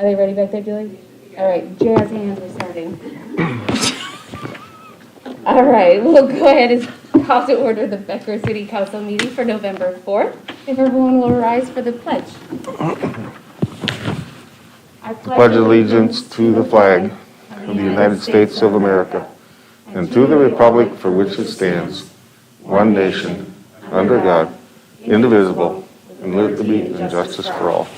Are they ready back there, Julie? All right, jazz hands, we're starting. All right, we'll go ahead and call to order the Becker City Council meeting for November 4th. If everyone will rise for the pledge. I Pledge allegiance to the flag of the United States of America and to the republic for which it stands, one nation, under God, indivisible, and liberty and justice for all.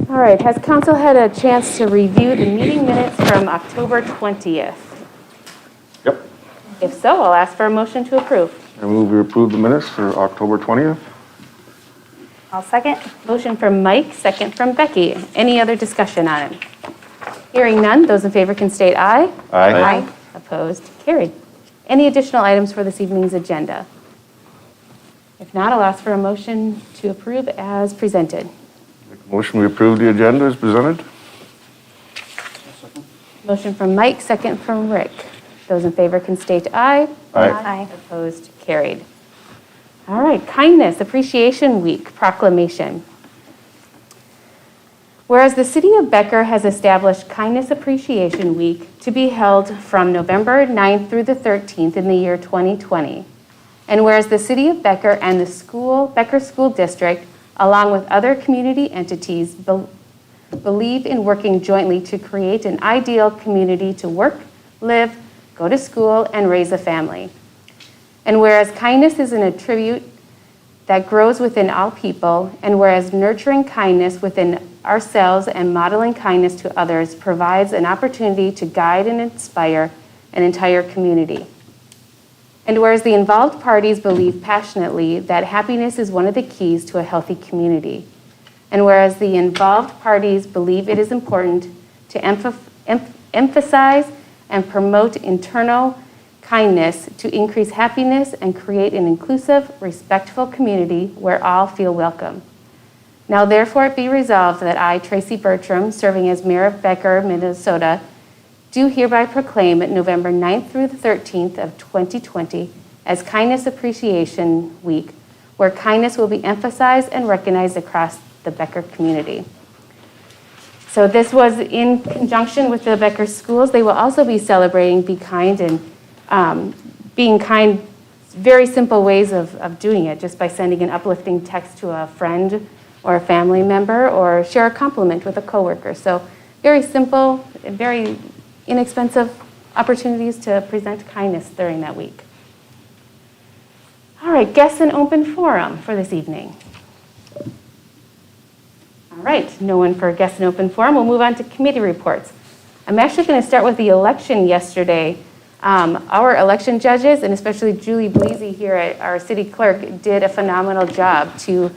All right, has council had a chance to review the meeting minutes from October 20th? Yep. If so, I'll ask for a motion to approve. I move we approve the minutes for October 20th. I'll second. Motion from Mike, second from Becky. Any other discussion on it? Hearing none, those in favor can state aye. Aye. Opposed, carried. Any additional items for this evening's agenda? If not, I'll ask for a motion to approve as presented. Motion we approve the agenda as presented. Motion from Mike, second from Rick. Those in favor can state aye. Aye. Opposed, carried. All right, Kindness Appreciation Week proclamation. Whereas the City of Becker has established Kindness Appreciation Week to be held from November 9th through the 13th in the year 2020. And whereas the City of Becker and the Becker School District, along with other community entities, believe in working jointly to create an ideal community to work, live, go to school, and raise a family. And whereas kindness is an attribute that grows within all people, and whereas nurturing kindness within ourselves and modeling kindness to others provides an opportunity to guide and inspire an entire community. And whereas the involved parties believe passionately that happiness is one of the keys to a healthy community. And whereas the involved parties believe it is important to emphasize and promote internal kindness to increase happiness and create an inclusive, respectful community where all feel welcome. Now therefore it be resolved that I, Tracy Bertram, serving as Mayor of Becker, Minnesota, do hereby proclaim November 9th through the 13th of 2020 as Kindness Appreciation Week, where kindness will be emphasized and recognized across the Becker community. So this was in conjunction with the Becker schools. They will also be celebrating Be Kind and being kind, very simple ways of doing it, just by sending an uplifting text to a friend or a family member or share a compliment with a coworker. So very simple and very inexpensive opportunities to present kindness during that week. All right, guests and open forum for this evening. All right, no one for guests and open forum. We'll move on to committee reports. I'm actually going to start with the election yesterday. Our election judges, and especially Julie Bleasy here at our city clerk, did a phenomenal job to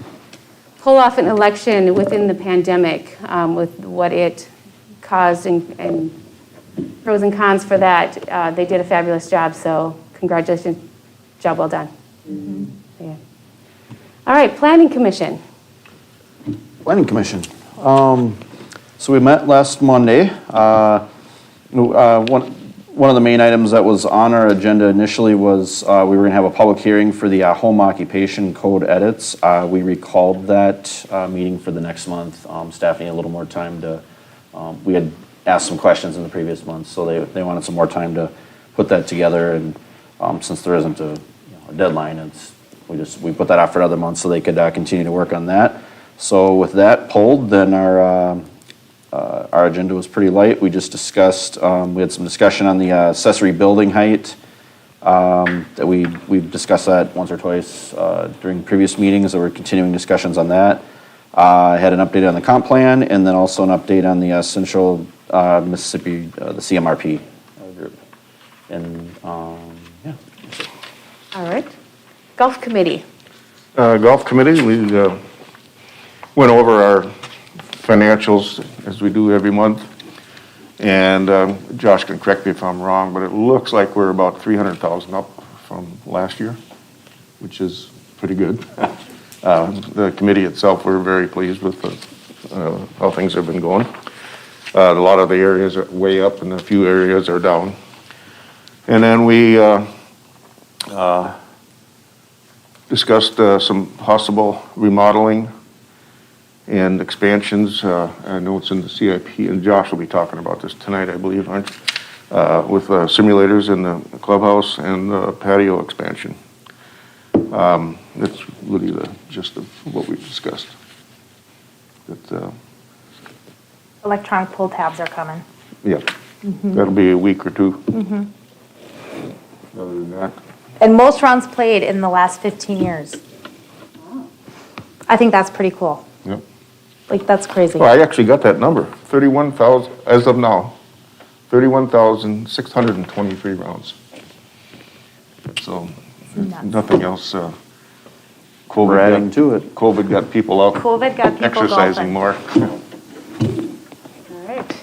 pull off an election within the pandemic with what it caused and pros and cons for that. They did a fabulous job, so congratulations. Job well done. Mm-hmm. Yeah. All right, Planning Commission. Planning Commission. So we met last Monday. One of the main items that was on our agenda initially was we were going to have a public hearing for the home occupation code edits. We recalled that meeting for the next month. Staff needed a little more time to, we had asked some questions in the previous month, so they wanted some more time to put that together. And since there isn't a deadline, we put that out for another month so they could continue to work on that. So with that pulled, then our agenda was pretty light. We just discussed, we had some discussion on the accessory building height. That we've discussed that once or twice during previous meetings. There were continuing discussions on that. I had an update on the comp plan, and then also an update on the Central Mississippi, the CMRP group. And yeah. All right. Golf Committee. Golf Committee, we went over our financials as we do every month. And Josh can correct me if I'm wrong, but it looks like we're about $300,000 up from last year, which is pretty good. The committee itself, we're very pleased with how things have been going. A lot of the areas are way up and a few areas are down. And then we Discussed some possible remodeling and expansions. I know it's in the CIP, and Josh will be talking about this tonight, I believe, aren't you? With simulators in the clubhouse and the patio expansion. That's really the gist of what we've discussed. Electronic pull tabs are coming. Yeah, that'll be a week or two. Other than that, And most rounds played in the last 15 years. I think that's pretty cool. yep. Like, that's crazy. Oh, I actually got that number, 31,000, as of now, 31,623 rounds. So, Nuts. nothing else, We're COVID adding got, to it. COVID got people out COVID got people exercising golfing. more. All right.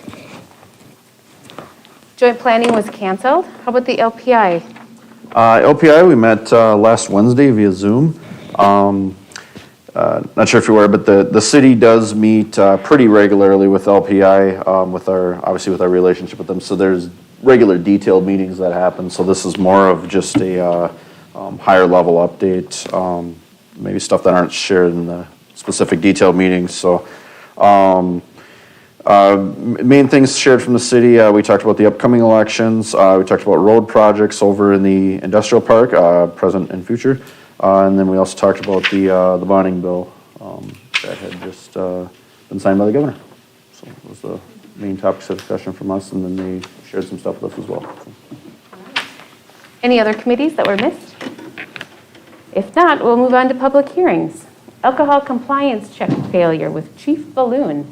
Joint planning was canceled. How about the LPI? LPI, we met last Wednesday via Zoom. Not sure if you're aware, but the city does meet pretty regularly with LPI, obviously with our relationship with them. So there's regular detailed meetings that happen. So this is more of just a higher level update, maybe stuff that aren't shared in the specific detailed meetings. So main things shared from the city, we talked about the upcoming elections, we talked about road projects over in the industrial park, present and future, and then we also talked about the bonding bill that had just been signed by the governor. So it was the main topics of discussion from us, and then they shared some stuff with us as well. So. Any other committees that were missed? If not, we'll move on to public hearings. Alcohol compliance check failure with Chief Balloon.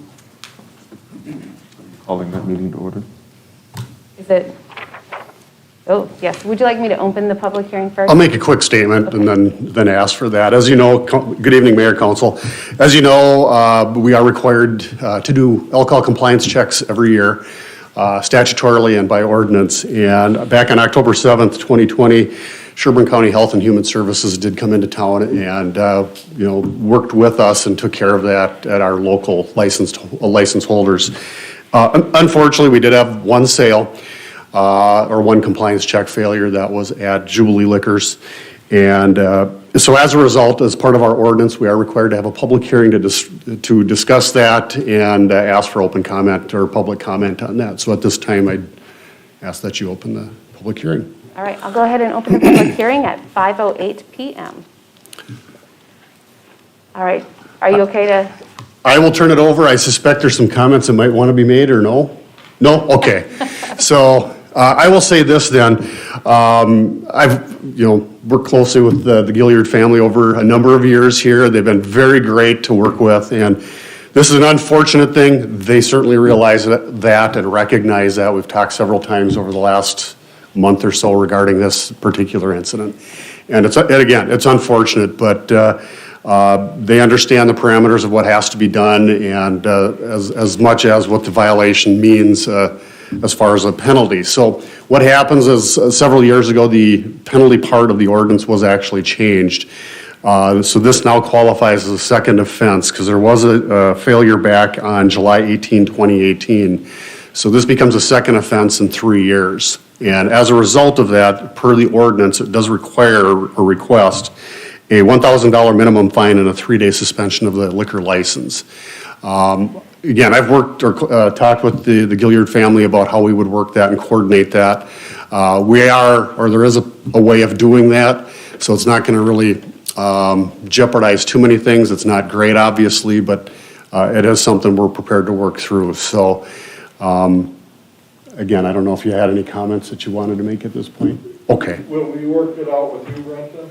Calling that meeting to order. Is it? Oh, yes. Would you like me to open the public hearing first? I'll make a quick statement and then ask for that. As you know, good evening, Mayor, Council. As you know, we are required to do alcohol compliance checks every year, statutorily and by ordinance. And back on October 7th, 2020, Sherburne County Health and Human Services did come into town and, worked with us and took care of that at our local license holders. Unfortunately, we did have one sale, or one compliance check failure that was at Jubilee Liquors. And so as a result, as part of our ordinance, we are required to have a public hearing to discuss that and ask for open comment or public comment on that. So at this time, I'd ask that you open the public hearing. All right, I'll go ahead and open the public hearing at 5:08 PM. All right, are you okay to? I will turn it over. I suspect there's some comments that might want to be made, or no? No? Okay. So I will say this then. I've, worked closely with the Gilliard family over a number of years here. They've been very great to work with, and this is an unfortunate thing. They certainly realize that and recognize that. We've talked several times over the last month or so regarding this particular incident. And again, it's unfortunate, but they understand the parameters of what has to be done and as much as what the violation means as far as a penalty. So what happens is several years ago, the penalty part of the ordinance was actually changed. So this now qualifies as a second offense because there was a failure back on July 18, 2018. So this becomes a second offense in 3 years. And as a result of that, per the ordinance, it does require or request a $1,000 minimum fine and a 3-day suspension of the liquor license. Again, I've worked or talked with the Gilliard family about how we would work that and coordinate that. There is a way of doing that, so it's not going to really jeopardize too many things. It's not great, obviously, but it is something we're prepared to work through. So, again, I don't know if you had any comments that you wanted to make at this point. Okay. Will we work it out with you, Brenda?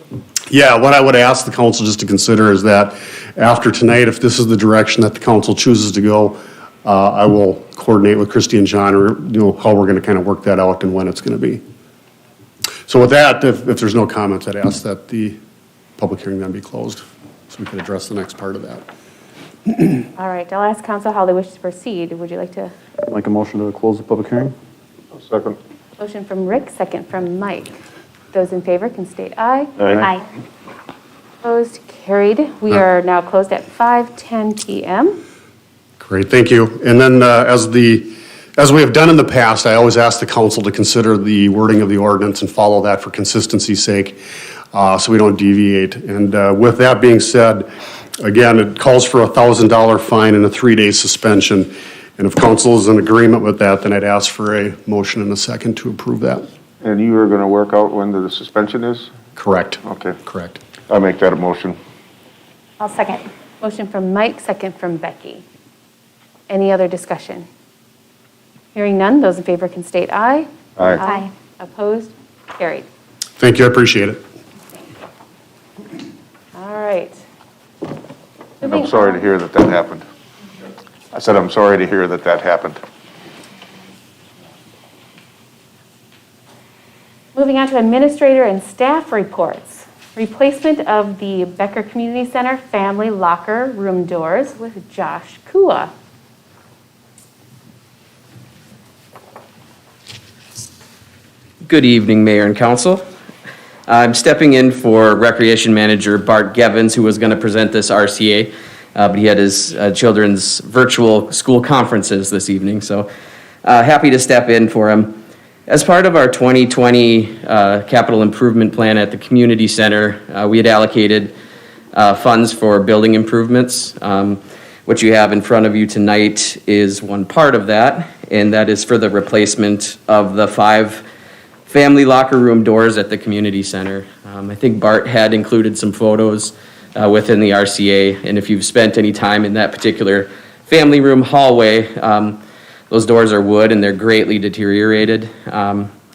Yeah, what I would ask the council just to consider is that after tonight, if this is the direction that the council chooses to go, I will coordinate with Christy and John, or, how we're going to kind of work that out and when it's going to be. So with that, if there's no comments, I'd ask that the public hearing then be closed, so we can address the next part of that. All right, I'll ask council how they wish to proceed. Would you like to? Make a motion to close the public hearing? Second. Motion from Rick, second from Mike. Those in favor can state aye. Aye. Opposed, carried. We are now closed at 5:10 PM. Great, thank you. And then as the As we have done in the past, I always ask the council to consider the wording of the ordinance and follow that for consistency's sake, so we don't deviate. And with that being said, again, it calls for a $1,000 fine and a 3-day suspension. And if council is in agreement with that, then I'd ask for a motion and a second to approve that. And you are gonna work out when the suspension is? Correct. Okay, Correct. I'll make that a motion. I'll second. Motion from Mike, second from Becky. Any other discussion? Hearing none, those in favor can state aye. Aye. Opposed? Carried. Thank you, I appreciate it. All right. And I'm sorry to hear that that happened. I said, I'm sorry to hear that that happened. Moving on to administrator and staff reports. Replacement of the Becker Community Center family locker room doors with Josh Kua. Good evening, Mayor and Council. I'm stepping in for Recreation Manager Bart Gevins, who was going to present this RCA, but he had his children's virtual school conferences this evening, so happy to step in for him. As part of our 2020 capital improvement plan at the community center, we had allocated funds for building improvements. What you have in front of you tonight is one part of that, and that is for the replacement of the 5 family locker room doors at the community center. I think Bart had included some photos within the RCA, and if you've spent any time in that particular family room hallway, those doors are wood and they're greatly deteriorated.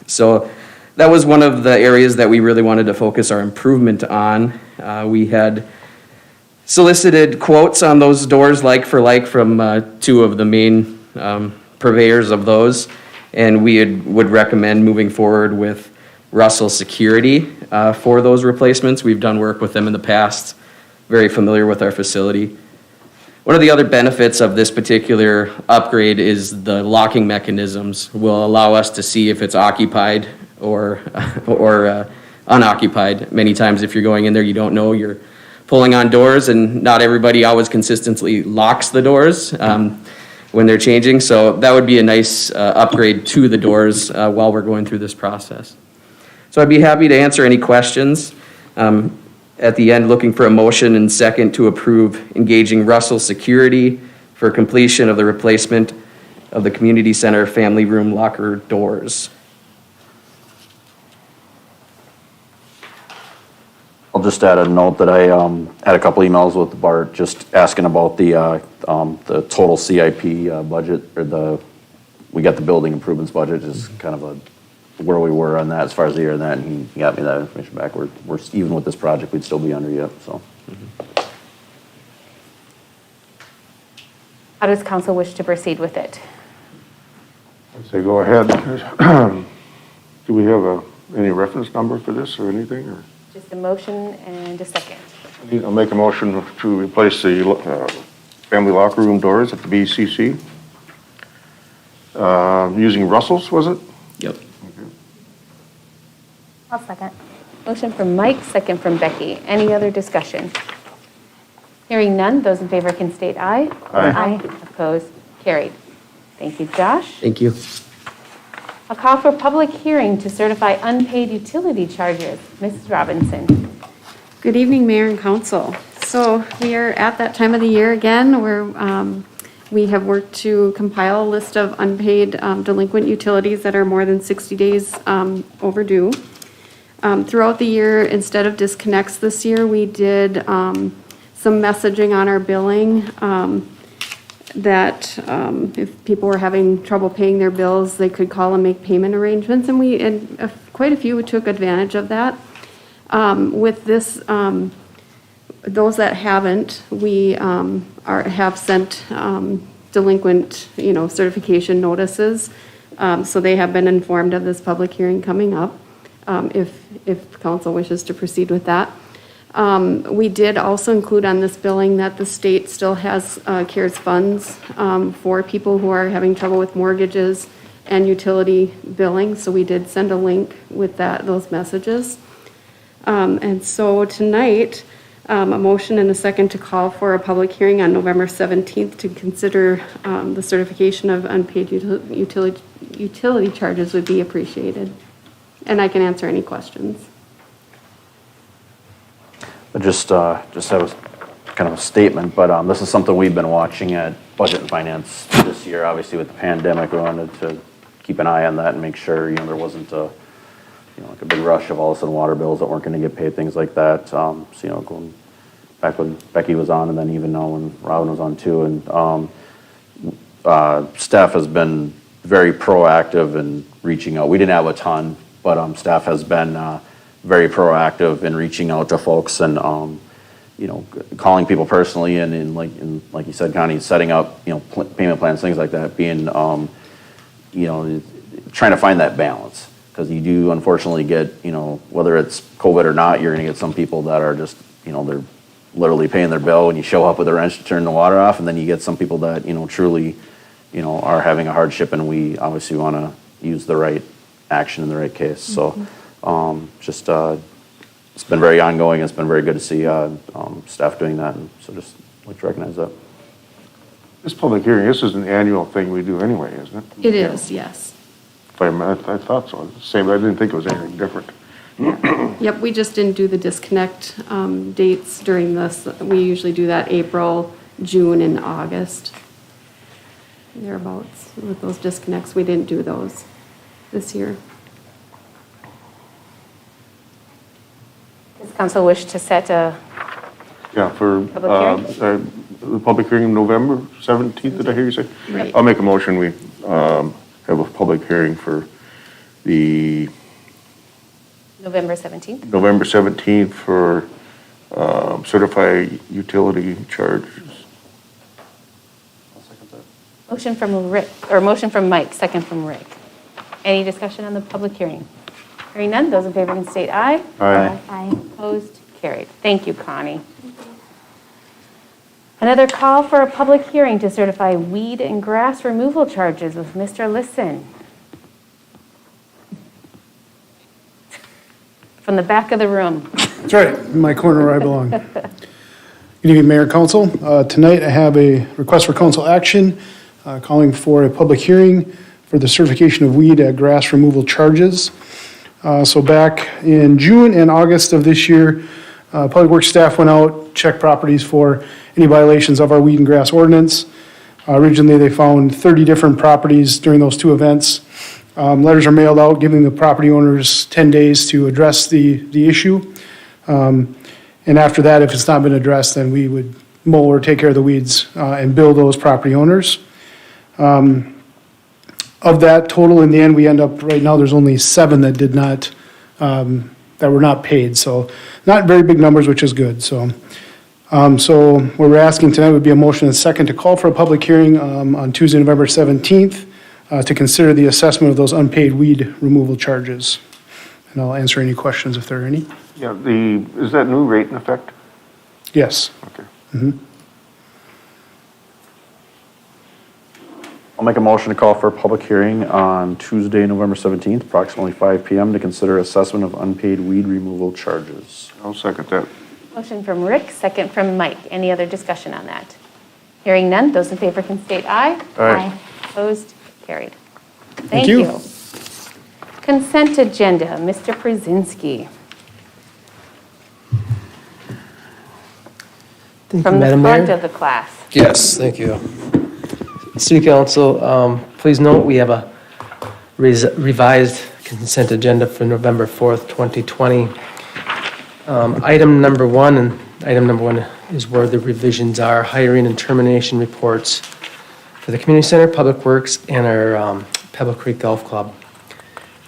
So that was one of the areas that we really wanted to focus our improvement on. We had solicited quotes on those doors like for like from 2 of the main purveyors of those. And we would recommend moving forward with Russell Security for those replacements. We've done work with them in the past, very familiar with our facility. One of the other benefits of this particular upgrade is the locking mechanisms will allow us to see if it's occupied or unoccupied. Many times if you're going in there, you don't know, you're pulling on doors, and not everybody always consistently locks the doors when they're changing. So that would be a nice upgrade to the doors while we're going through this process. So I'd be happy to answer any questions. At the end, looking for a motion and second to approve engaging Russell Security for completion of the replacement of the community center family room locker doors. I'll just add a note that I had a couple emails with Bart just asking about the total CIP budget, or we got the building improvements budget, is kind of where we were on that as far as the year and that, and he got me that information back. We're even with this project, we'd still be under yet, so. How does council wish to proceed with it? I say go ahead. Do we have any reference number for this or anything, or? Just a motion and a second. I'll make a motion to replace the family locker room doors at the BCC. Using Russell's, was it? Yep. I'll second. Motion from Mike, second from Becky. Any other discussion? Hearing none, those in favor can state aye. Aye. Opposed? Carried. Thank you, Josh. Thank you. A call for public hearing to certify unpaid utility charges. Mrs. Robinson. Good evening, Mayor and Council. So we are at that time of the year again where we have worked to compile a list of unpaid delinquent utilities that are more than 60 days overdue. Throughout the year, instead of disconnects this year, we did some messaging on our billing that if people were having trouble paying their bills, they could call and make payment arrangements, and quite a few took advantage of that. With this, those that haven't, we have sent delinquent, certification notices. So they have been informed of this public hearing coming up, if council wishes to proceed with that. We did also include on this billing that the state still has CARES funds for people who are having trouble with mortgages and utility billing. So we did send a link with those messages. And so tonight, A motion and a second to call for a public hearing on November 17th to consider the certification of unpaid utility charges would be appreciated. And I can answer any questions. Just have kind of a statement, but this is something we've been watching at Budget and Finance this year. Obviously, with the pandemic, we wanted to keep an eye on that and make sure, there wasn't like a big rush of all of a sudden water bills that weren't going to get paid, things like that. So, going back when Becky was on, and then even now when Robin was on too, and staff has been very proactive in reaching out. We didn't have a ton, but staff has been very proactive in reaching out to folks and calling people personally, and like you said, Connie, setting up payment plans, things like that, being trying to find that balance. Because you do unfortunately get, whether it's COVID or not, you're going to get some people that are just, they're literally paying their bill and you show up with a wrench to turn the water off. And then you get some people that, truly, are having a hardship, and we obviously want to use the right action in the right case. So it's been very ongoing. It's been very good to see staff doing that. And so just like to recognize that. This public hearing, this is an annual thing we do anyway, isn't it? It is, yes. I thought so. Same, I didn't think it was anything different. Yep, we just didn't do the disconnect dates during this. We usually do that April, June, and August. Thereabouts. With those disconnects, we didn't do those this year. Does council wish to set a Yeah, for Public the public hearing November 17th, did I hear you say? Right. I'll make a motion, we have a public hearing for the November 17th? November 17th for certified utility charges. Motion from Rick, or motion from Mike, second from Rick. Any discussion on the public hearing? Hearing none, those in favor can state aye. Aye. Aye. Opposed, carried. Thank you, Connie. Another call for a public hearing to certify weed and grass removal charges with Mr. Lisson. From the back of the room. That's right, in my corner where I belong. Good evening, Mayor and Council. Tonight I have a request for council action calling for a public hearing for the certification of weed and grass removal charges. So back in June and August of this year, Public Works staff went out, checked properties for any violations of our weed and grass ordinance. Originally, they found 30 different properties during those two events. Letters are mailed out giving the property owners 10 days to address the issue. And after that, if it's not been addressed, then we would mow or take care of the weeds and bill those property owners. Of that total, in the end, we end up, right now, there's only 7 that did not, that were not paid. So not very big numbers, which is good. So what we're asking tonight would be a motion and second to call for a public hearing on Tuesday, November 17th to consider the assessment of those unpaid weed removal charges. And I'll answer any questions if there are any. Yeah, is that new rate in effect? Yes. Okay. I'll make a motion to call for a public hearing on Tuesday, November 17th, approximately 5 p.m. to consider assessment of unpaid weed removal charges. I'll second that. Motion from Rick, second from Mike. Any other discussion on that? Hearing none, those in favor can state aye. Aye. Opposed, carried. Thank you. Consent agenda, Mr. Przinski. Thank you, From the Madam front Mayor. of the class. Yes, thank you. City Council, please note we have a revised consent agenda for November 4th, 2020. Item number one is where the revisions are, hiring and termination reports for the community center, Public Works, and our Pebble Creek Golf Club.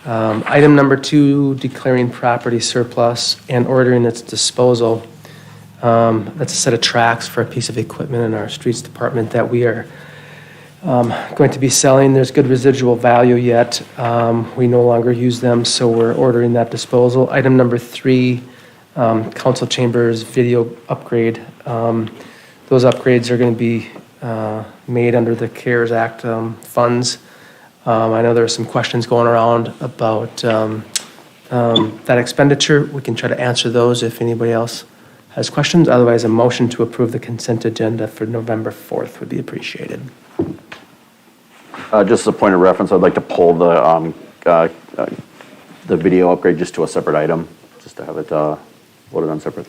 Item number 2, declaring property surplus and ordering its disposal. That's a set of tracks for a piece of equipment in our streets department that we are going to be selling. There's good residual value yet. We no longer use them, so we're ordering that disposal. Item number 3, council chambers video upgrade. Those upgrades are going to be made under the CARES Act funds. I know there are some questions going around about that expenditure. We can try to answer those if anybody else has questions. Otherwise, a motion to approve the consent agenda for November 4th would be appreciated. Just as a point of reference, I'd like to pull the video upgrade just to a separate item, just to have it voted on separate.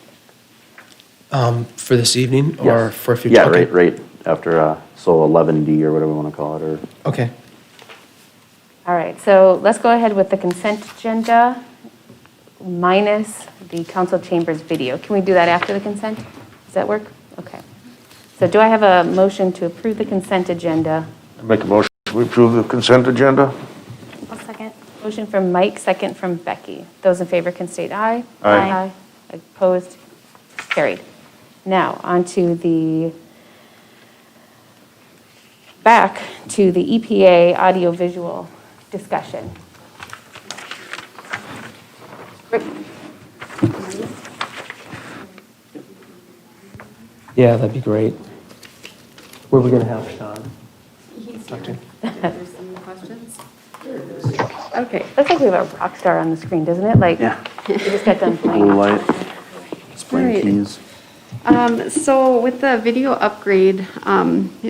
For this evening or Yes. for a future? Yeah, okay. right after, so 11D or whatever we want to call it, or. Okay. All right, so let's go ahead with the consent agenda minus the council chambers video. Can we do that after the consent? Does that work? Okay. So do I have a motion to approve the consent agenda? Make a motion to approve the consent agenda? I'll second. Motion from Mike, second from Becky. Those in favor can state aye. Aye. Opposed? Carried. Now, back to the EPA audiovisual discussion. Rick? Yeah, that'd be great. Where are we going to have Sean? Okay. Okay. Looks like we have a rock star on the screen, doesn't it? Like, Yeah. we just got done Blue playing. light, displaying Right. keys. So with the video upgrade,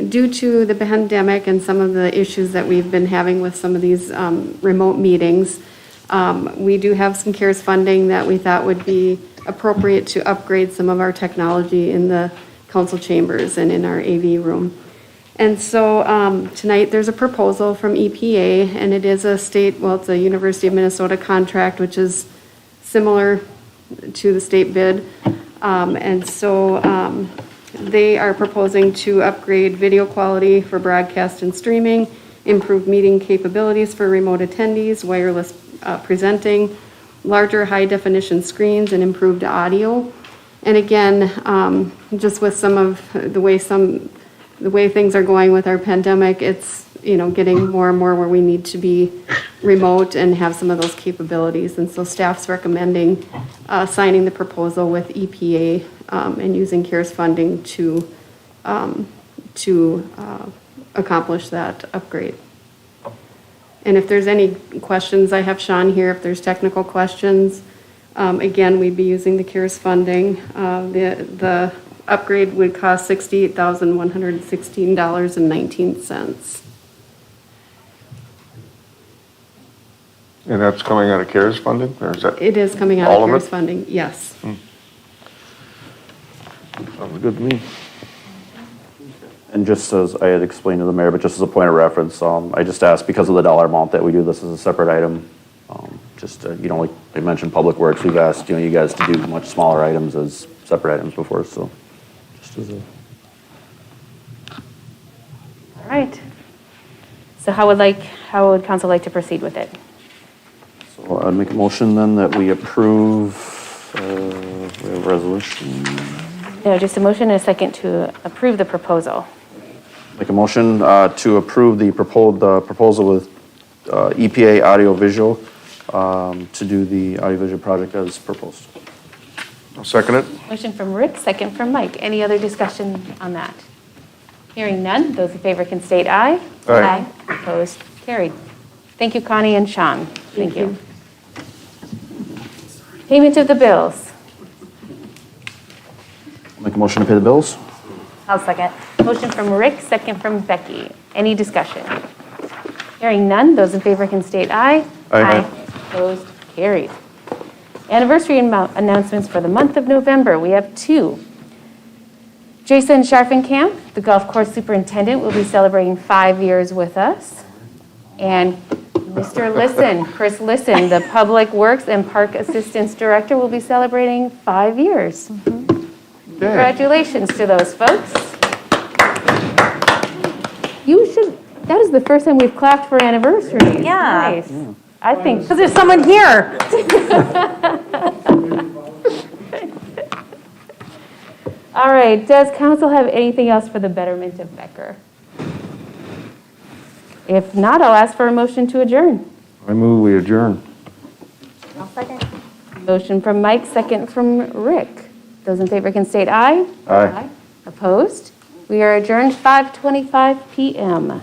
due to the pandemic and some of the issues that we've been having with some of these remote meetings, we do have some CARES funding that we thought would be appropriate to upgrade some of our technology in the council chambers and in our AV room. And so tonight, there's a proposal from EPA, and it is a state, well, it's a University of Minnesota contract, which is similar to the state bid. And so they are proposing to upgrade video quality for broadcast and streaming, improve meeting capabilities for remote attendees, wireless presenting, larger high-definition screens, and improved audio. And again, just with some of the way things are going with our pandemic, it's, getting more and more where we need to be remote and have some of those capabilities. And so staff's recommending signing the proposal with EPA and using CARES funding to accomplish that upgrade. And if there's any questions, I have Sean here, if there's technical questions. Again, we'd be using the CARES funding. The upgrade would cost $68,116.19. And that's coming out of CARES funding, or is that? It is coming out All of of CARES it? funding, yes. Sounds good to me. And just as I had explained to the mayor, but just as a point of reference, I just asked because of the dollar amount that we do this as a separate item. Like I mentioned, Public Works, we've asked, you guys to do much smaller items as separate items before, so just as a. All right. So how would council like to proceed with it? So I'd make a motion then that we approve, we have a resolution. No, just a motion and a second to approve the proposal. Make a motion to approve the proposal with EPA Audiovisual to do the audiovisual project as proposed. I'll second it. Motion from Rick, second from Mike. Any other discussion on that? Hearing none, those in favor can state aye. Aye. Opposed, carried. Thank you, Connie and Sean. Thank you. Payment of the bills. Make a motion to pay the bills. I'll second. Motion from Rick, second from Becky. Any discussion? Hearing none, those in favor can state aye. Aye. Opposed, carried. Anniversary announcements for the month of November. We have two. Jason Scharfenkamp, the golf course superintendent, will be celebrating 5 years with us. And Mr. Chris Lisson, the Public Works and Park Assistance Director, will be celebrating 5 years. Congratulations to those folks. That is the first time we've clapped for anniversaries. Yeah. Nice. I think, Because there's someone here. all right, does council have anything else for the betterment of Becker? If not, I'll ask for a motion to adjourn. I move we adjourn. I'll second. Motion from Mike, second from Rick. Those in favor can state aye. Aye. Opposed? We are adjourned 5:25 PM.